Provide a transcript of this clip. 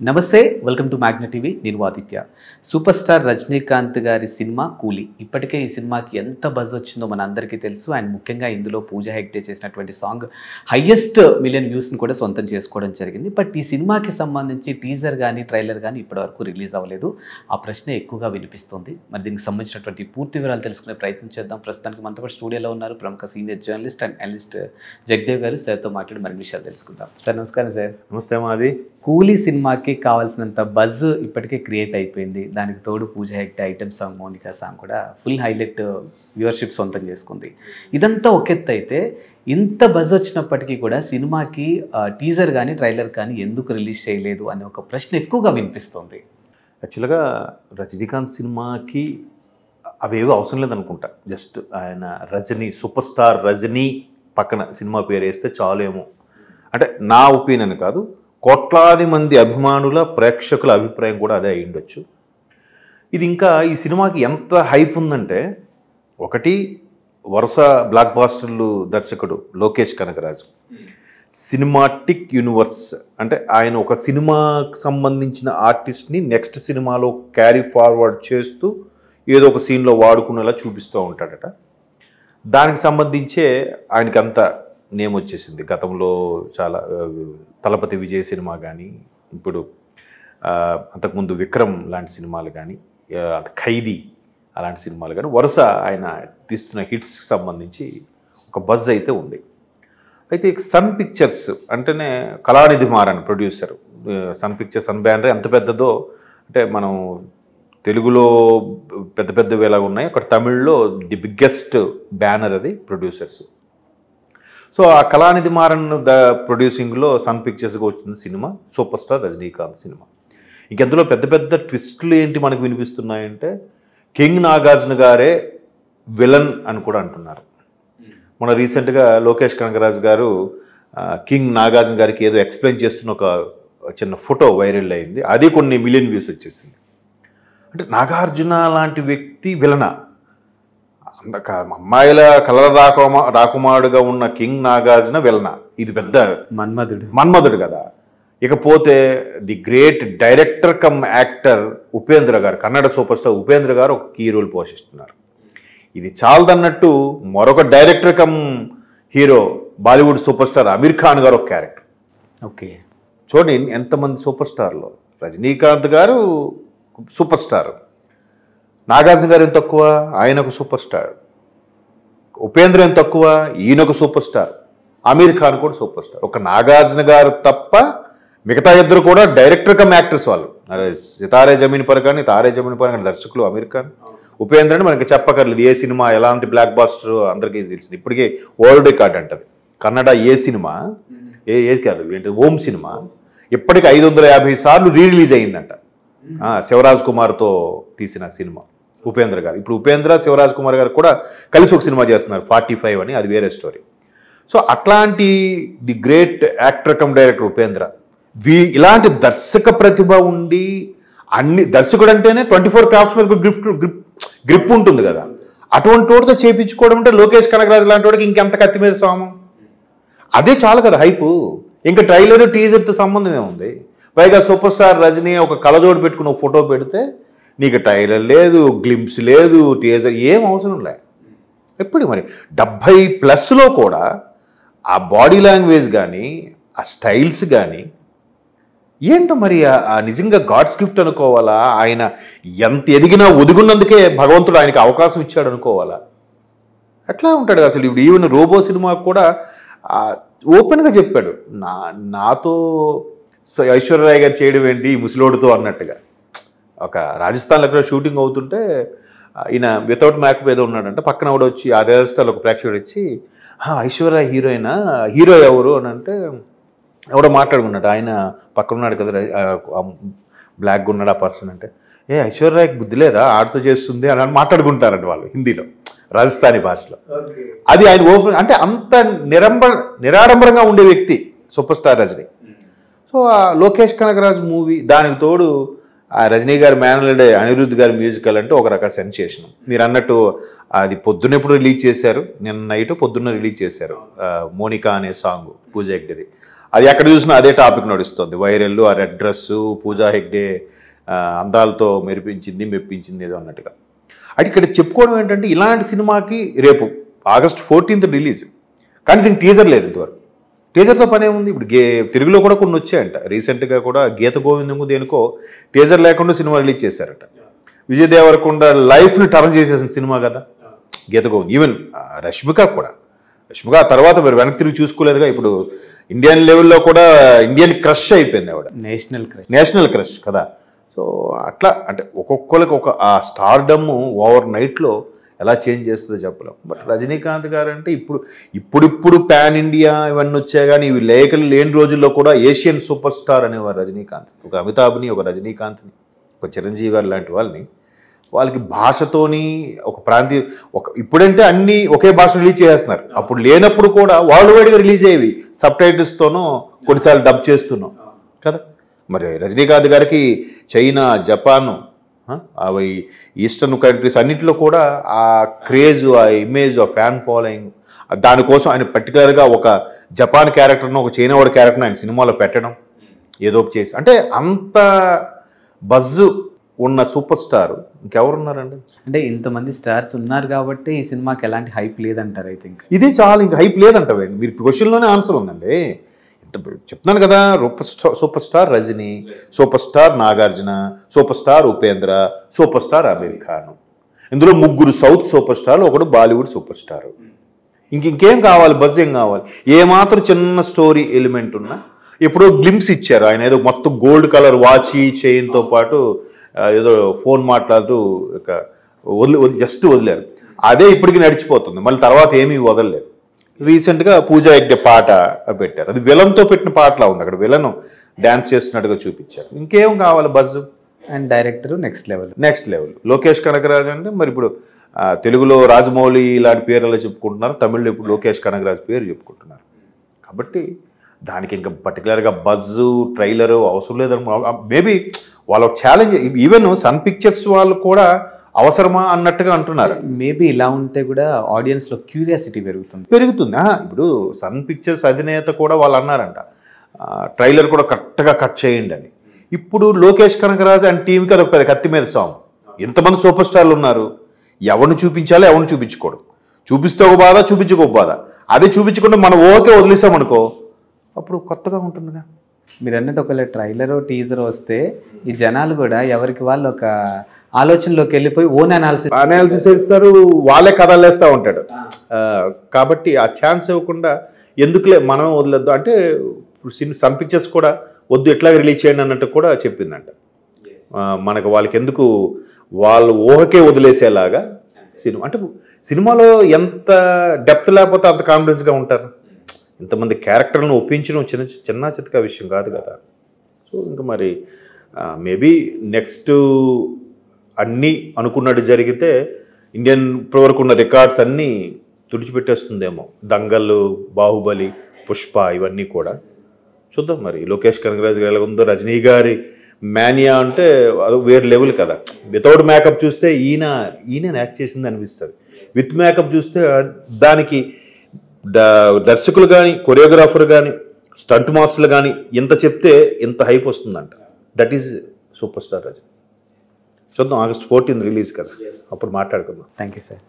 నమస్తే, welcome to Magna TV. నేను Aditya. Super star Rajinikanth గారి సినిమా కూలీ. ఇప్పటికే ఈ సినిమాకి ఎంత బజ్ వచ్చిందో మన అందరికీ తెలుసు. అండ్ ముఖ్యంగా ఇందులో పూజా హెగ్డే చేసినటువంటి సాంగ్ హైయెస్ట్ మిలియన్ వ్యూస్ని కూడా సొంతం చేసుకోవడం జరిగింది. బట్ ఈ సినిమాకి సంబంధించి టీజర్ కానీ ట్రైలర్ కానీ ఇప్పటివరకు రిలీజ్ అవ్వలేదు. ఆ ప్రశ్న ఎక్కువగా వినిపిస్తుంది. మరి దీనికి సంబంధించినటువంటి పూర్తి వివరాలు తెలుసుకునే ప్రయత్నం చేద్దాం. ప్రస్తుతానికి మనతో పాటు స్టూడియోలో ఉన్నారు ప్రముఖ senior journalist and analyst Jagdev గారు. సార్తో మాట్లాడి మరిన్ని విషయాలు తెలుసుకుందాం. సార్ నమస్కారం. సార్ నమస్తే. మాది కూలీ సినిమాకి కావాల్సినంత బజ్ ఇప్పటికే క్రియేట్ అయిపోయింది. దానికి తోడు Pooja Hegde item song, Monica song కూడా ఫుల్ హైలైట్ వ్యూవర్షిప్ సొంతం చేసుకుంది. ఇదంతా ఒక ఎత్తు అయితే, ఇంత బజ్ వచ్చినప్పటికీ కూడా సినిమాకి టీజర్ కానీ ట్రైలర్ కానీ ఎందుకు రిలీజ్ చేయలేదు అనే ఒక ప్రశ్న ఎక్కువగా వినిపిస్తుంది. యాక్చువల్గా రజనీకాంత్ సినిమాకి అవేవో అవసరం లేదనుకుంటా. జస్ట్ ఆయన రజనీ, సూపర్ స్టార్ రజనీ పక్కన సినిమా పేరు వేస్తే చాలేమో అంటే నా ఒపీనియన్ కాదు, కోట్లాది మంది అభిమానుల ప్రేక్షకుల అభిప్రాయం కూడా అదే అయి ఉండొచ్చు. ఇది ఇంకా ఈ సినిమాకి ఎంత హైప్ ఉందంటే, ఒకటి వరుస బ్లాక్ బాస్టర్లు దర్శకుడు లోకేష్ కనగరాజు, సినిమాటిక్ యూనివర్స్ అంటే ఆయన ఒక సినిమాకి సంబంధించిన ఆర్టిస్ట్ని నెక్స్ట్ సినిమాలో క్యారీ ఫార్వర్డ్ చేస్తూ ఏదో ఒక సీన్లో వాడుకునేలా చూపిస్తూ ఉంటాడట. దానికి సంబంధించే ఆయనకి అంత నేమ్ వచ్చేసింది. గతంలో చాలా తలపతి విజయ్ సినిమా కానీ, ఇప్పుడు అంతకుముందు విక్రమ్ లాంటి సినిమాలు కానీ, ఖైదీ అలాంటి సినిమాలు కానీ వరుస ఆయన తీస్తున్న హిట్స్కి సంబంధించి ఒక బజ్ అయితే ఉంది. అయితే సన్ పిక్చర్స్ అంటేనే Kalanithi Maran producer. Sun Pictures, Sun banner ఎంత పెద్దదో అంటే మనం తెలుగులో పెద్ద పెద్దవి ఎలాగ ఉన్నాయి, అక్కడ తమిళ్లో ది బిగ్గెస్ట్ బ్యానర్ అది ప్రొడ్యూసర్స్. సో ఆ కళానిధి మారన్ ప్రొడ్యూసింగ్లో సన్ పిక్చర్స్గా వచ్చిన సినిమా సూపర్ స్టార్ రజనీకాంత్ సినిమా. ఇంకెందులో పెద్ద పెద్ద ట్విస్టులు ఏంటి మనకు వినిపిస్తున్నాయంటే, కింగ్ నాగార్జున గారే విలన్ అని కూడా అంటున్నారు. మన రీసెంట్గా లోకేష్ కనగరాజ్ గారు కింగ్ నాగార్జున గారికి ఏదో ఎక్స్ప్లెయిన్ చేస్తున్న ఒక చిన్న ఫోటో వైరల్ అయింది. అది కొన్ని మిలియన్ వ్యూస్ వచ్చేసింది. అంటే నాగార్జున లాంటి వ్యక్తి విలనా? అమ్మాయిల కలర్ రాకుమారుడుగా ఉన్న కింగ్ నాగార్జున విలనా? ఇది పెద్ద మన్మధుడు కదా. ఇకపోతే the great director come actor Upendra గారు, కన్నడ సూపర్ స్టార్ ఉపేంద్ర గారు ఒక కీ రోల్ పోషిస్తున్నారు. ఇది చాలదన్నట్టు మరొక director cum hero Bollywood super star Aamir Khan గారు ఒక క్యారెక్టర్. ఓకే, చూడండి ఎంతమంది సూపర్ స్టార్లో. రజనీకాంత్ గారు సూపర్ స్టార్, నాగార్జున గారు ఎంత తక్కువ, ఆయన ఒక సూపర్ స్టార్. ఉపేంద్ర ఎంత తక్కువ, ఈయన ఒక సూపర్ స్టార్. అమీర్ ఖాన్ కూడా సూపర్ స్టార్. ఒక నాగార్జున గారు తప్ప మిగతా ఇద్దరు కూడా డైరెక్టర్ కమ్ యాక్టర్స్. వాళ్ళు సితారే జమీన్ పర్ కానీ, తారే జమీన్ పర్ కానీ దర్శకులు అమీర్ ఖాన్. ఉపేంద్ర అని మనకి చెప్పక్కర్లేదు, ఏ సినిమా ఎలాంటి బ్లాక్ బాస్టర్ అందరికీ తెలిసింది. ఇప్పటికే వరల్డ్ రికార్డ్ అంటది. కన్నడ ఏ సినిమా ఏది కాదు ఏంటి ఓం సినిమా ఇప్పటికి 550 సార్లు రిలీజ్ అయిందంట. శివరాజ్ కుమార్తో తీసిన సినిమా ఉపేంద్ర గారు. ఇప్పుడు ఉపేంద్ర శివరాజ్ కుమార్ గారు కూడా కలిసి ఒక సినిమా చేస్తున్నారు 45 అని, అది వేరే స్టోరీ. సో అట్లాంటి the great actor come director Upendra, ఇలాంటి దర్శక ప్రతిభ ఉండి అన్ని దర్శకుడు అంటేనే 24 క్రాఫ్ట్స్ మీద గ్రిప్ ఉంటుంది కదా. అటువంటి వాడితో చేయించుకోవడం అంటే లోకేష్ కనగరాజు లాంటి వాడికి ఇంకెంత కత్తి మీద సామం. అదే చాలు కదా హైపు. ఇంకా ట్రైలర్ టీజర్తో సంబంధం ఏముంది? పైగా సూపర్ స్టార్ రజనీ ఒక కలజోడు పెట్టుకుని ఒక ఫోటో పెడితే నీకు ట్రైలర్ లేదు, గ్లింప్స్ లేదు, టీజర్ ఏం అవసరం లే. ఎప్పుడు మరి 70+ కూడా ఆ బాడీ లాంగ్వేజ్ కానీ, ఆ స్టైల్స్ కానీ ఏంటో మరి నిజంగా గాడ్స్ గిఫ్ట్ అనుకోవాలా? ఆయన ఎంత ఎదిగినా ఒదుగున్నందుకే భగవంతుడు ఆయనకి అవకాశం ఇచ్చాడు అనుకోవాలా? ఎట్లా ఉంటాడు అసలు? ఇప్పుడు ఈవెన్ రోబో సినిమా కూడా ఓపెన్గా చెప్పాడు, నాతో ఐశ్వర్యరాయ్ గారు చేయడం ఏంటి ముసలోడుతో అన్నట్టుగా. ఒక రాజస్థాన్లో ఎక్కడ షూటింగ్ అవుతుంటే ఈయన వితౌట్ మేకప్ ఏదో ఉన్నాడంట. పక్కన కూడా వచ్చి ఆ రాజస్థాన్లో ఒక ప్రేక్షకుడు వచ్చి, ఐశ్వర్యరాయ్ హీరోయినా, హీరో ఎవరు అని అంటే ఎవడో మాట్లాడుకున్నాడు. ఆయన పక్కన ఉన్నాడు కదా, బ్లాక్గా ఉన్నాడు ఆ పర్సన్. అంటే ఐశ్వర్యరాయ్కి బుద్ధి లేదా, ఆడుతూ చేస్తుంది అని మాట్లాడుకుంటారంట వాళ్ళు హిందీలో, రాజస్థానీ భాషలో. అది ఆయన ఓపెన్ అంటే అంత నిరాడంబరంగా ఉండే వ్యక్తి సూపర్ స్టార్ రజనీ. సో ఆ లోకేష్ కనగరాజు మూవీ, దానికి తోడు ఆ రజనీ గారి మేనల్డే అనిరుద్ధ్ గారి మ్యూజికల్ అంటే ఒక రకాల సెన్సేషన్. మీరు అన్నట్టు అది పొద్దున్న ఎప్పుడు రిలీజ్ చేశారు, నిన్న నైట్ పొద్దున్న రిలీజ్ చేశారు మోనికా అనే సాంగ్ పూజా హెగ్డేది. అది ఎక్కడ చూసినా అదే టాపిక్ నడుస్తుంది. వైరల్, ఆ రెడ్ డ్రెస్సు, పూజా హెగ్డే అందాలతో మెప్పించింది ఏదో అన్నట్టుగా. అంటే ఇక్కడ చెప్పుకోవడం ఏంటంటే ఇలాంటి సినిమాకి రేపు August 14th రిలీజ్, కానీ దీనికి టీజర్ లేదు ఇంతవరకు. టీజర్తో పనే ఉంది. ఇప్పుడు తెలుగులో కూడా కొన్ని వచ్చాయంట. రీసెంట్గా కూడా గీత గోవిందంకు దేనికో టీజర్ లేకుండా సినిమా రిలీజ్ చేశారట. విజయ్ దేవరకొండ లైఫ్ని టర్న్ చేసేసిన సినిమా కదా గీత గోవింద్. ఈవెన్ రష్మిక ఆ తర్వాత మరి వెనక్కి తిరిగి చూసుకోలేదుగా. ఇప్పుడు ఇండియన్ లెవెల్లో కూడా ఇండియన్ క్రష్ అయిపోయింది ఆవిడ, నేషనల్ క్రష్ కదా. సో అట్లా అంటే ఒక్కొక్కరికి ఒక ఆ స్టార్డమ్ ఓవర్ నైట్లో ఎలా చేంజ్ చేస్తుందో చెప్పలేం. బట్ రజనీకాంత్ గారు అంటే ఇప్పుడు పాన్ ఇండియా ఇవన్నీ వచ్చాయి, కానీ ఇవి లేని రోజుల్లో కూడా ఏషియన్ సూపర్ స్టార్ అనేవారు రజనీకాంత్. ఒక అమితాబ్ని, ఒక రజనీకాంత్ని, ఒక చిరంజీవి గారు లాంటి వాళ్ళకి భాషతోని ఒక ప్రాంతీయ ఇప్పుడంటే అన్నీ ఒకే భాష రిలీజ్ చేస్తున్నారు. అప్పుడు లేనప్పుడు కూడా వరల్డ్ వైడ్గా రిలీజ్ అయ్యేవి, సబ్ టైటిల్స్తోనూ కొన్నిసార్లు డబ్ చేస్తున్నాం కదా. మరి రజనీకాంత్ గారికి చైనా, జపాన్, అవి ఈస్టర్న్ కంట్రీస్ అన్నింటిలో కూడా ఆ క్రేజ్, ఆ ఇమేజ్, ఆ ఫ్యాన్ ఫాలోయింగ్, దానికోసం ఆయన పర్టికులర్గా ఒక జపాన్ క్యారెక్టర్ను, ఒక చైనా వాడి క్యారెక్టర్ను ఆయన సినిమాలో పెట్టడం, ఏదో చేసి, అంటే అంత బజ్ ఉన్న సూపర్ స్టార్ ఇంకెవరున్నారండి? అంటే ఇంతమంది స్టార్స్ ఉన్నారు కాబట్టి ఈ సినిమాకి ఎలాంటి హైప్ లేదంటారు. ఐ థింక్ ఇదే చాలా ఇంకా హైప్ లేదంటారు. మీరు క్వశ్చన్లోనే ఆన్సర్ ఉందండి. చెప్తున్నాను కదా, super star Rajini, super star Nagarjuna, super star Upendra, super star Aamir Khan. ఇందులో 3 సౌత్ సూపర్ స్టార్లు, ఒకడు బాలీవుడ్ సూపర్ స్టార్. ఇంకేం కావాలి? బజ్ ఏం కావాలి? ఏమాత్రం చిన్న స్టోరీ ఎలిమెంట్ ఉన్నా ఎప్పుడో గ్లిమ్స్ ఇచ్చారు. ఆయన ఏదో మొత్తం గోల్డ్ కలర్ వాచ్, చైన్తో పాటు ఏదో ఫోన్ మాట్లాడుతూ జస్ట్ వదిలేరు. అదే ఇప్పటికి నడిచిపోతుంది. మళ్ళీ తర్వాత ఏమీ వదలలేదు. రీసెంట్గా పూజా హెగ్డే పాట పెట్టారు. అది విలన్తో పెట్టిన పాటలా ఉంది. అక్కడ విలన్ డ్యాన్స్ చేస్తున్నట్టుగా చూపించారు. ఇంకేం కావాలి? Buzz. And director next level. Lokesh Kanagaraj అంటే మరి ఇప్పుడు తెలుగులో రాజమౌళి ఇలాంటి పేర్లు చెప్పుకుంటున్నారు, తమిళ్లో ఇప్పుడు లోకేష్ కనగరాజ్ పేరు చెప్పుకుంటున్నారు. కాబట్టి దానికి ఇంకా పర్టికులర్గా బజ్జు, ట్రైలరు అవసరం లేదని మేబీ వాళ్ళ ఛాలెంజ్. ఈవెన్ సన్ పిక్చర్స్ వాళ్ళు కూడా అవసరమా అన్నట్టుగా అంటున్నారు. మేబీ ఇలా ఉంటే కూడా ఆడియన్స్లో క్యూరియాసిటీ పెరుగుతుంది. ఇప్పుడు సన్ పిక్చర్స్ అధినేత కూడా వాళ్ళు అన్నారంట, ట్రైలర్ కూడా కరెక్ట్గా కట్ చేయండి అని. ఇప్పుడు లోకేష్ కనగరాజ్ అండ్ టీంకి అదొక పెద్ద కత్తి మీద సాంగ్. ఎంతమంది సూపర్ స్టార్లు ఉన్నారు, ఎవరిని చూపించాలో ఎవరిని చూపించకూడదు, చూపిస్తే ఒక బాధ, చూపించక బాధ. అదే చూపించకుండా మనం ఓకే వదిలేసామనుకో అప్పుడు కొత్తగా ఉంటుందిగా. మీరు అన్నట్టు ఒకవేళ ట్రైలర్ టీజర్ వస్తే ఈ జనాలు కూడా ఎవరికి వాళ్ళు ఒక ఆలోచనలోకి వెళ్ళిపోయి ఓన్ అనాలిసిస్ చేస్తారు, వాళ్ళే కథలు వేస్తూ ఉంటాడు. కాబట్టి ఆ ఛాన్స్ ఇవ్వకుండా ఎందుకులే మనమే వదిలేద్దాం అంటే సన్ పిక్చర్స్ కూడా వద్దు, ఎట్లా రిలీజ్ చేయండి అన్నట్టు కూడా చెప్పిందంట. మనకు వాళ్ళకి ఎందుకు, వాళ్ళు ఊహకే వదిలేసేలాగా సినిమా. అంటే సినిమాలో ఎంత డెప్త్ లేకపోతే అంత కాన్ఫిడెన్స్గా ఉంటారు. ఇంతమంది క్యారెక్టర్లను ఒప్పించడం చిన్న చితక విషయం కాదు కదా. సో ఇంకా మరి మేబీ నెక్స్ట్ అన్నీ అనుకున్నట్టు జరిగితే ఇండియన్ ఇప్పటివరకు ఉన్న రికార్డ్స్ అన్నీ తుడిచిపెట్టేస్తుందేమో. దంగల్, బాహుబలి, పుష్ప ఇవన్నీ కూడా చూద్దాం. మరి లోకేష్ కనగరాజ్ ఎలా ఉందో, రజనీ గారి మేనియా అంటే అది వేరే లెవెల్ కదా. వితౌట్ మేకప్ చూస్తే ఈయన యాక్ట్ చేసింది అనిపిస్తుంది. విత్ మేకప్ చూస్తే దానికి దర్శకులు కానీ, కొరియోగ్రాఫర్ కానీ, స్టంట్ మాస్టర్లు కానీ ఇంత చెప్తే ఇంత హైప్ వస్తుందంట. That is super star Rajini. చూద్దాం, August 14 రిలీజ్ కదా, అప్పుడు మాట్లాడుకుందాం. Thank you sir.